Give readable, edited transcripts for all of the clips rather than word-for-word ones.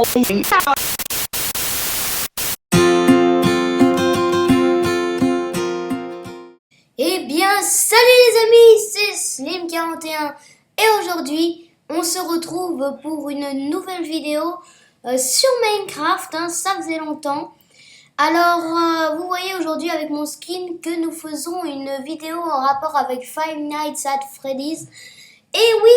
Eh bien, salut les amis, c'est Slim41 et aujourd'hui, on se retrouve pour une nouvelle vidéo sur Minecraft, ça faisait longtemps. Alors, vous voyez aujourd'hui avec mon skin que nous faisons une vidéo en rapport avec Five Nights at Freddy's. Et oui,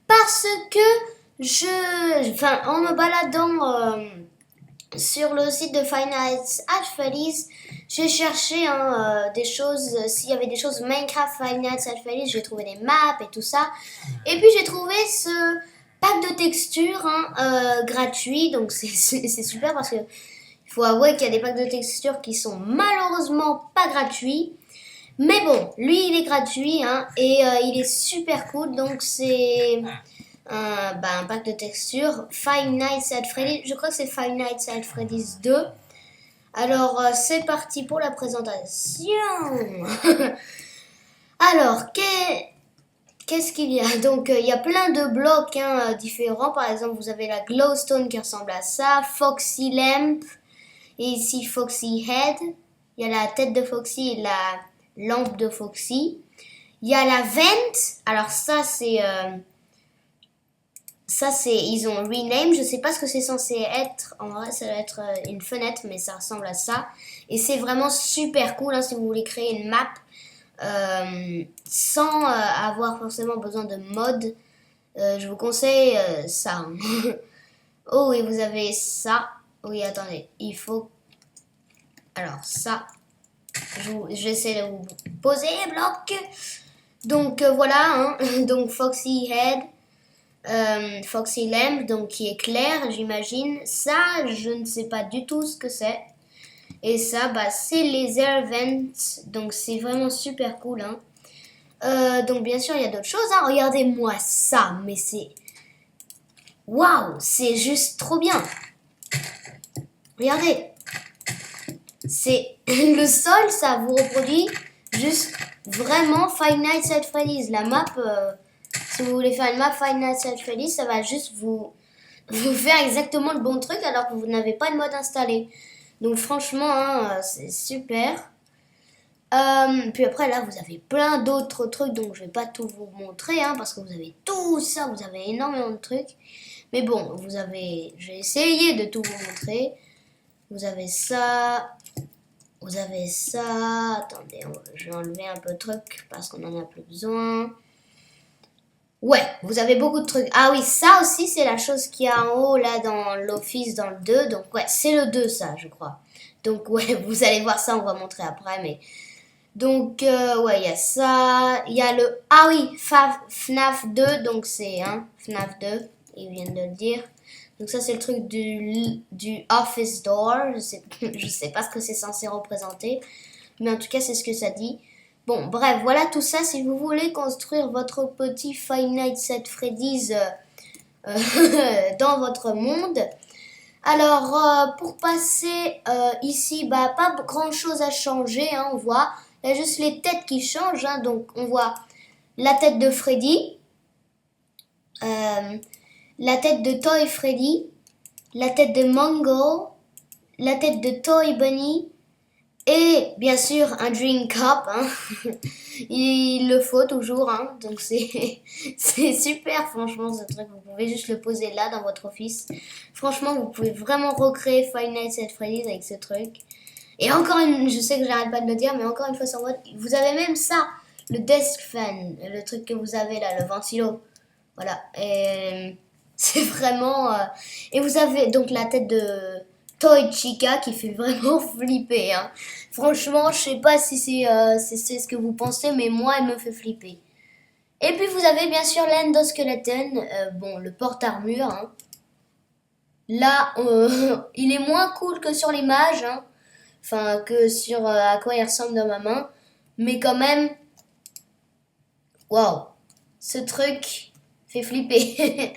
parce que en me baladant sur le site de Five Nights at Freddy's, j'ai cherché des choses, s'il y avait des choses Minecraft Five Nights at Freddy's, j'ai trouvé des maps et tout ça. Et puis j'ai trouvé ce pack de textures gratuit, donc c'est super parce que il faut avouer qu'il y a des packs de textures qui sont malheureusement pas gratuits. Mais bon, lui il est gratuit et il est super cool, donc c'est un pack de textures Five Nights at Freddy's, je crois que c'est Five Nights at Freddy's 2. Alors c'est parti pour la présentation. Alors qu'est-ce qu'il y a? Donc il y a plein de blocs différents, par exemple vous avez la glowstone qui ressemble à ça, Foxy Lamp, et ici Foxy Head, il y a la tête de Foxy et la lampe de Foxy. Il y a la vent, alors ça c'est ils ont rename, je sais pas ce que c'est censé être, en vrai ça doit être une fenêtre mais ça ressemble à ça. Et c'est vraiment super cool si vous voulez créer une map sans avoir forcément besoin de mod. Je vous conseille ça. Oh et vous avez ça, oui attendez, il faut, alors ça, j'essaie de vous poser les blocs. Donc voilà, donc Foxy Head, Foxy Lamp, donc qui est clair, j'imagine. Ça, je ne sais pas du tout ce que c'est. Et ça, c'est les air vents, donc c'est vraiment super cool. Donc bien sûr, il y a d'autres choses. Regardez-moi ça, mais c'est... Waouh, c'est juste trop bien. Regardez. C'est le sol, ça vous reproduit juste vraiment Five Nights at Freddy's. La map, si vous voulez faire une map Five Nights at Freddy's, ça va juste vous faire exactement le bon truc alors que vous n'avez pas de mode installé. Donc franchement, c'est super. Puis après là, vous avez plein d'autres trucs, donc je vais pas tout vous montrer parce que vous avez tout ça, vous avez énormément de trucs. Mais bon, j'ai essayé de tout vous montrer. Vous avez ça. Vous avez ça. Attendez, je vais enlever un peu de trucs parce qu'on en a plus besoin. Ouais, vous avez beaucoup de trucs. Ah oui, ça aussi, c'est la chose qui est en haut, là, dans l'office, dans le 2. Donc, ouais, c'est le 2, ça, je crois. Donc, ouais, vous allez voir ça, on va montrer après, mais... Donc, ouais, il y a ça. Il y a le... Ah oui, FNAF 2, donc c'est, FNAF 2, ils viennent de le dire. Donc ça, c'est le truc du office door. Je sais pas ce que c'est censé représenter. Mais en tout cas, c'est ce que ça dit. Bon, bref, voilà tout ça. Si vous voulez construire votre petit Five Nights at Freddy's dans votre monde. Alors, pour passer ici, pas grand chose à changer. On voit, il y a juste les têtes qui changent. Donc, on voit la tête de Freddy. La tête de Toy Freddy, la tête de Mongo, la tête de Toy Bunny et bien sûr un drink cup. Il le faut toujours, donc c'est super franchement ce truc. Vous pouvez juste le poser là dans votre office. Franchement, vous pouvez vraiment recréer Five Nights at Freddy's avec ce truc. Et encore je sais que j'arrête pas de le dire, mais encore une fois sur votre, vous avez même ça, le desk fan, le truc que vous avez là, le ventilo. Voilà. Et c'est vraiment... Et vous avez donc la tête de Toy Chica qui fait vraiment flipper. Franchement, je sais pas si c'est ce que vous pensez, mais moi, elle me fait flipper. Et puis vous avez bien sûr l'endoskeleton, le porte-armure. Là, il est moins cool que sur l'image, enfin que sur à quoi il ressemble dans ma main. Mais quand même, waouh, ce truc fait flipper.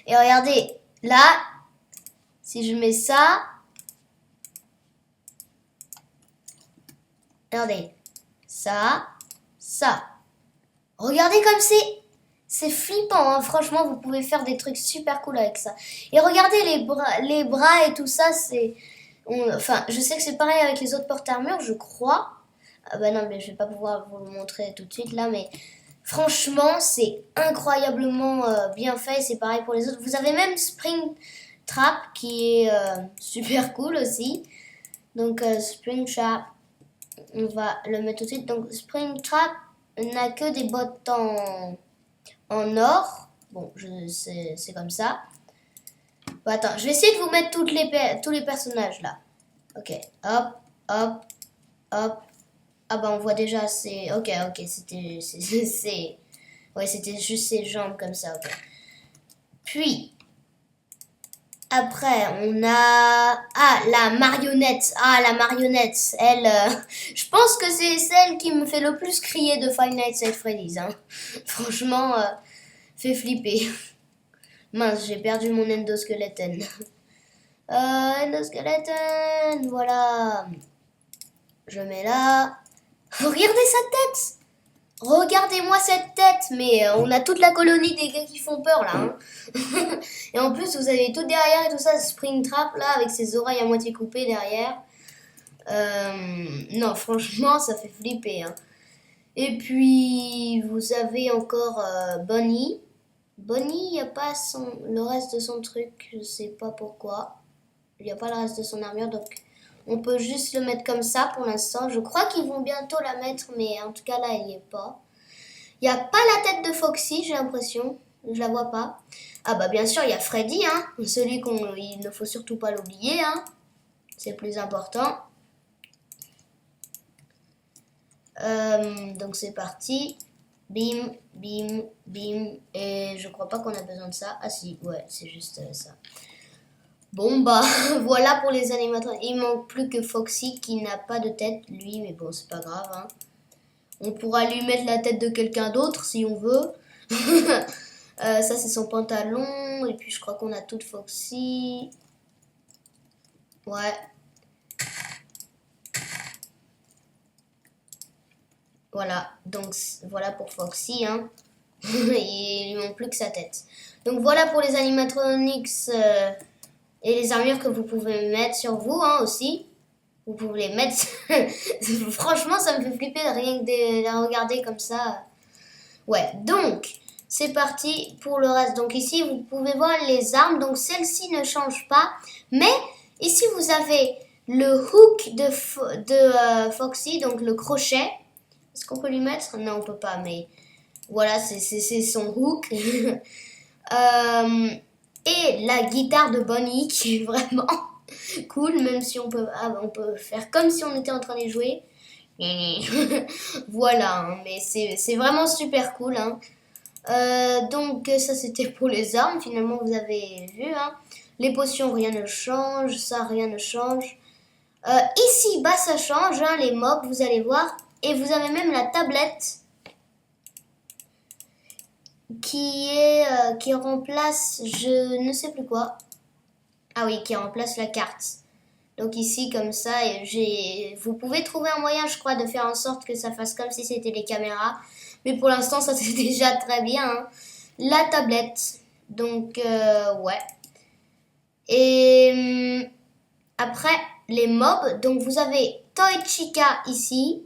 Et regardez, là, si je mets ça, regardez, ça, regardez comme C'est flippant, hein. Franchement, vous pouvez faire des trucs super cool avec ça. Et regardez les bras et tout ça, c'est... Enfin, je sais que c'est pareil avec les autres porte-armure, je crois. Ah bah non, mais je vais pas pouvoir vous le montrer tout de suite là, mais franchement, c'est incroyablement bien fait. C'est pareil pour les autres. Vous avez même Spring Trap qui est super cool aussi. Donc, Spring Trap, on va le mettre tout de suite. Donc, Spring Trap n'a que des bottes en or. Bon, c'est comme ça. Bon, attends, je vais essayer de vous mettre tous les personnages là. Ok, hop, hop, hop. Ah bah on voit déjà, c'est... Ok, c'était... Ouais, c'était juste ses jambes comme ça, ok. Puis, après, on a... Ah, la marionnette. Ah, la marionnette. Elle, je pense que c'est celle qui me fait le plus crier de Five Nights at Freddy's. Hein. Franchement, fait flipper. Mince, j'ai perdu mon endoskeleton. Endoskeleton, voilà. Je mets là. Regardez sa tête. Regardez-moi cette tête. Mais on a toute la colonie des gars qui font peur là. Hein. Et en plus, vous avez tout derrière et tout ça, Springtrap là, avec ses oreilles à moitié coupées derrière. Non, franchement, ça fait flipper. Hein. Et puis, vous avez encore Bonnie. Bonnie, il n'y a pas le reste de son truc, je sais pas pourquoi. Il n'y a pas le reste de son armure, donc on peut juste le mettre comme ça pour l'instant. Je crois qu'ils vont bientôt la mettre, mais en tout cas là, elle n'y est pas. Il n'y a pas la tête de Foxy, j'ai l'impression. Je la vois pas. Ah bah bien sûr, il y a Freddy, hein. Celui il ne faut surtout pas l'oublier, hein. C'est le plus important. Donc c'est parti. Bim, bim, bim. Et je crois pas qu'on a besoin de ça. Ah si, ouais, c'est juste ça. Bon bah voilà pour les animateurs. Il manque plus que Foxy qui n'a pas de tête, lui, mais bon, c'est pas grave. Hein. On pourra lui mettre la tête de quelqu'un d'autre si on veut. Ça c'est son pantalon. Et puis je crois qu'on a tout de Foxy. Ouais. Voilà, donc voilà pour Foxy, hein. Il lui manque plus que sa tête. Donc voilà pour les animatronics et les armures que vous pouvez mettre sur vous, hein, aussi. Vous pouvez les mettre. Franchement, ça me fait flipper rien que de la regarder comme ça. Ouais, donc c'est parti pour le reste. Donc ici, vous pouvez voir les armes. Donc celle-ci ne change pas, mais ici vous avez le hook de Foxy, donc le crochet. Est-ce qu'on peut lui mettre? Non, on peut pas, mais voilà, c'est son hook. Et la guitare de Bonnie qui est vraiment cool, même si on peut faire comme si on était en train de jouer. Voilà, hein, mais c'est vraiment super cool. Hein. Donc ça c'était pour les armes, finalement vous avez vu. Hein. Les potions, rien ne change, ça rien ne change. Ici, bah ça change, hein, les mobs, vous allez voir. Et vous avez même la tablette qui remplace, je ne sais plus quoi. Ah oui, qui remplace la carte. Donc ici, comme ça, vous pouvez trouver un moyen, je crois, de faire en sorte que ça fasse comme si c'était les caméras. Mais pour l'instant, ça c'est déjà très bien. Hein. La tablette. Donc, ouais. Et après, les mobs. Donc, vous avez Toy Chica ici.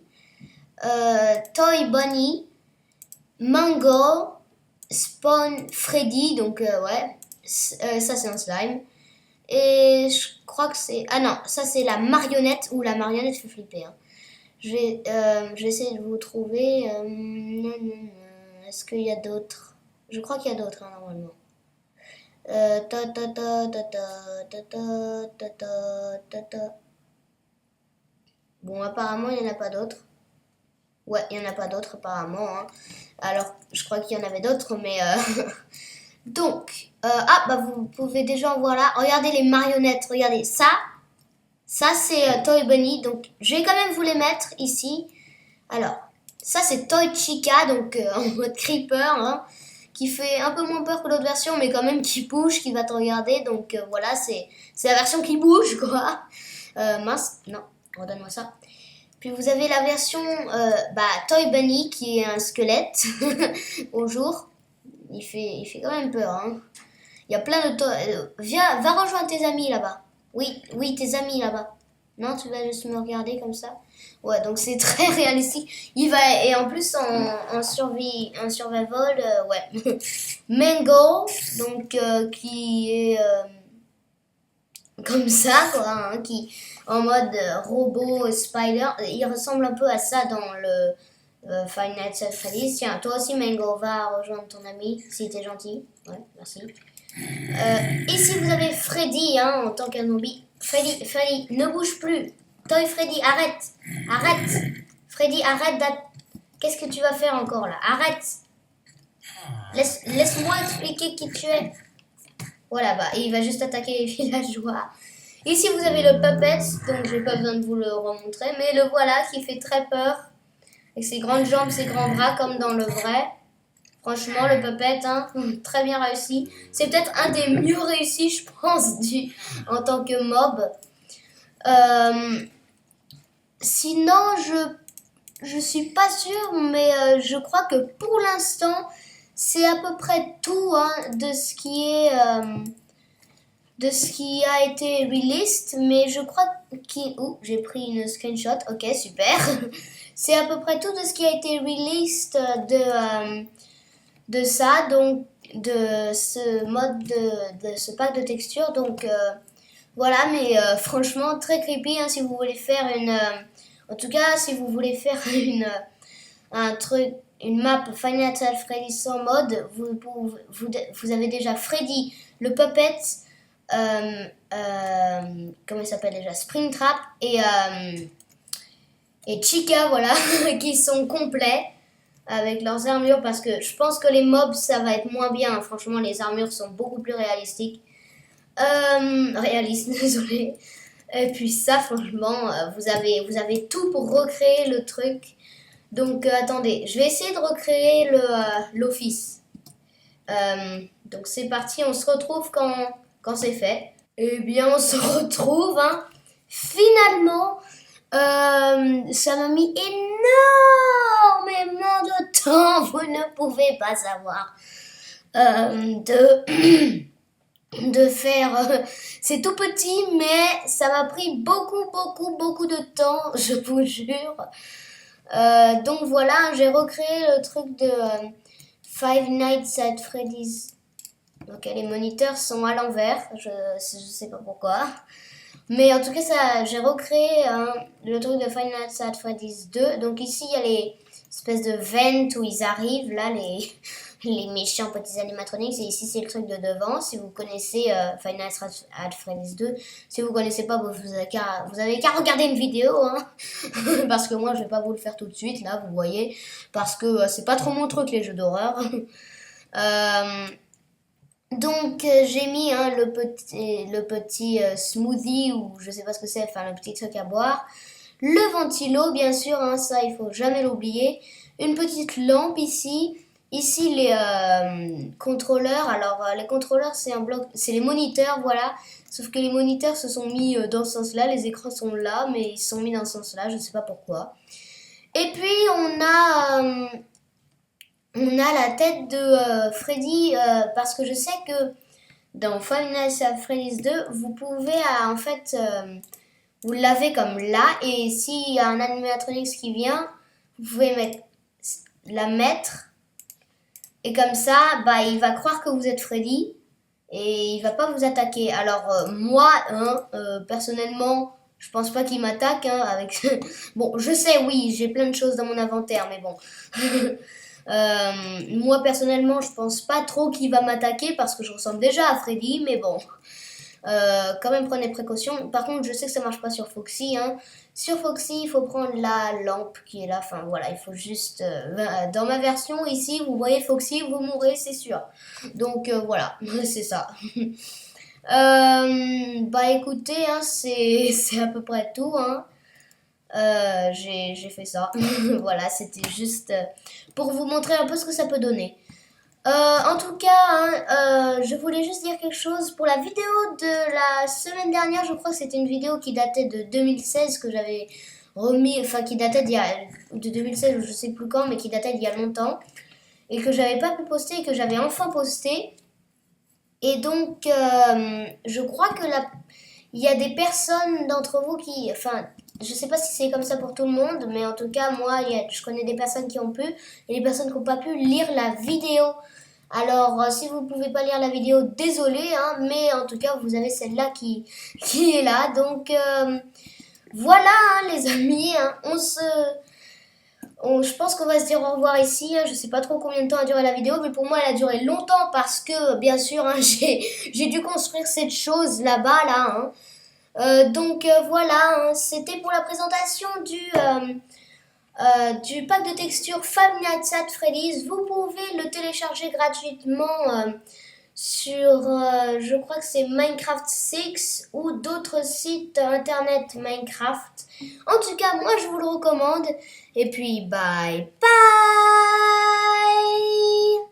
Toy Bunny, Mango, Spawn Freddy, donc ouais, ça c'est un slime. Et je crois que c'est... Ah non, ça c'est la marionnette, ou la marionnette fait flipper. Hein. Je vais essayer de vous trouver... Est-ce qu'il y a d'autres? Je crois qu'il y a d'autres, hein, normalement. Bon, apparemment, il n'y en a pas d'autres. Ouais, il n'y en a pas d'autres apparemment. Hein. Alors, je crois qu'il y en avait d'autres, mais... Donc, bah vous pouvez déjà en voir là. Regardez les marionnettes, regardez ça. Ça, c'est Toy Bunny. Donc, je vais quand même vous les mettre ici. Alors, ça, c'est Toy Chica, donc en mode creeper, hein, qui fait un peu moins peur que l'autre version, mais quand même qui bouge, qui va te regarder. Donc, voilà, c'est la version qui bouge, quoi. Mince, non, redonne-moi ça. Puis vous avez la version Toy Bunny qui est un squelette. Bonjour. il fait quand même peur. Hein. Il y a plein de... Viens, va rejoindre tes amis là-bas. Oui, tes amis là-bas. Non, tu vas juste me regarder comme ça. Ouais, donc c'est très réalistique. Il va... Et en plus, en survival, ouais. Mango, donc, qui est... comme ça, quoi, hein, qui en mode robot spider. Il ressemble un peu à ça dans le Five Nights at Freddy's. Tiens, toi aussi, Mango, va rejoindre ton ami si t'es gentil. Ouais, merci. Ici, vous avez Freddy hein, en tant qu'un zombie. Freddy, ne bouge plus. Toy Freddy, arrête. Freddy, arrête. Qu'est-ce que tu vas faire encore là? Arrête. Laisse-moi expliquer qui tu es. Voilà, bah, il va juste attaquer les villageois. Ici, vous avez le puppet, donc j'ai pas besoin de vous le remontrer, mais le voilà qui fait très peur. Avec ses grandes jambes, ses grands bras, comme dans le vrai. Franchement, le puppet, hein, très bien réussi. C'est peut-être un des mieux réussis, je pense, en tant que mob. Sinon, je suis pas sûre, mais je crois que pour l'instant, c'est à peu près tout hein, de ce qui a été released, mais je crois j'ai pris une screenshot, ok, super. C'est à peu près tout de ce qui a été released de ça, donc de ce mode de ce pack de textures, donc voilà, mais franchement très creepy hein, si vous voulez faire en tout cas si vous voulez faire une map Five Nights at Freddy's sans mode, vous avez déjà Freddy, le puppet, comment il s'appelle déjà, Springtrap et Chica, voilà, qui sont complets avec leurs armures parce que je pense que les mobs ça va être moins bien. Franchement, les armures sont beaucoup plus réalistiques. Réalistes, désolé. Et puis ça, franchement, vous avez tout pour recréer le truc. Donc attendez, je vais essayer de recréer l'office. Donc c'est parti, on se retrouve quand c'est fait. Eh bien, on se retrouve, hein. Finalement, ça m'a mis énormément de temps, vous ne pouvez pas savoir, de faire... c'est tout petit, mais ça m'a pris beaucoup de temps, je vous jure. Donc voilà, j'ai recréé le truc de Five Nights at Freddy's. Donc les moniteurs sont à l'envers, je sais pas pourquoi. Mais en tout cas, j'ai recréé le truc de Five Nights at Freddy's 2. Donc ici, il y a les espèces de vents où ils arrivent, là, les méchants petits animatronics. Et ici, c'est le truc de devant. Si vous connaissez Five Nights at Freddy's 2, si vous connaissez pas, vous avez qu'à regarder une vidéo. Hein. Parce que moi, je vais pas vous le faire tout de suite, là, vous voyez. Parce que c'est pas trop mon truc, les jeux d'horreur. Donc j'ai mis hein, le petit smoothie ou je sais pas ce que c'est, enfin le petit truc à boire. Le ventilo bien sûr, hein, ça il faut jamais l'oublier. Une petite lampe ici. Ici les contrôleurs. Alors les contrôleurs c'est un bloc, c'est les moniteurs voilà. Sauf que les moniteurs se sont mis dans ce sens-là, les écrans sont là mais ils se sont mis dans ce sens-là, je ne sais pas pourquoi. Et puis on a la tête de Freddy parce que je sais que dans Five Nights at Freddy's 2, vous pouvez en fait, vous l'avez comme là et s'il y a un animatronics qui vient, vous pouvez la mettre et comme ça, bah, il va croire que vous êtes Freddy et il va pas vous attaquer. Alors moi, hein, personnellement, je pense pas qu'il m'attaque hein, avec. Bon, je sais, oui, j'ai plein de choses dans mon inventaire, mais bon. Moi personnellement je pense pas trop qu'il va m'attaquer parce que je ressemble déjà à Freddy mais bon quand même prenez précaution. Par contre je sais que ça marche pas sur Foxy hein. Sur Foxy il faut prendre la lampe qui est là, enfin voilà il faut juste dans ma version ici vous voyez Foxy vous mourrez c'est sûr donc voilà c'est ça. Bah écoutez hein, c'est à peu près tout hein. J'ai fait ça. Voilà, c'était juste pour vous montrer un peu ce que ça peut donner. En tout cas, hein, je voulais juste dire quelque chose. Pour la vidéo de la semaine dernière, je crois que c'était une vidéo qui datait de 2016 que j'avais remis, enfin qui datait de 2016 ou je sais plus quand, mais qui datait d'il y a longtemps. et que j'avais pas pu poster et que j'avais enfin posté. Et donc, je crois que il y a des personnes d'entre vous qui, enfin, je sais pas si c'est comme ça pour tout le monde, mais en tout cas, moi, je connais des personnes qui ont pu et des personnes qui n'ont pas pu lire la vidéo. Alors, si vous ne pouvez pas lire la vidéo, désolé, hein, mais en tout cas, vous avez celle-là qui est là. Donc, voilà, hein, les amis, hein, je pense qu'on va se dire au revoir ici. Hein. Je sais pas trop combien de temps a duré la vidéo, mais pour moi, elle a duré longtemps parce que, bien sûr, hein, j'ai dû construire cette chose là-bas, là. Hein. Donc voilà, hein, c'était pour la présentation du pack de textures Five Nights at Freddy's. Vous pouvez le télécharger gratuitement sur, je crois que c'est Minecraft 6 ou d'autres sites internet Minecraft. En tout cas, moi je vous le recommande. Et puis, bye bye!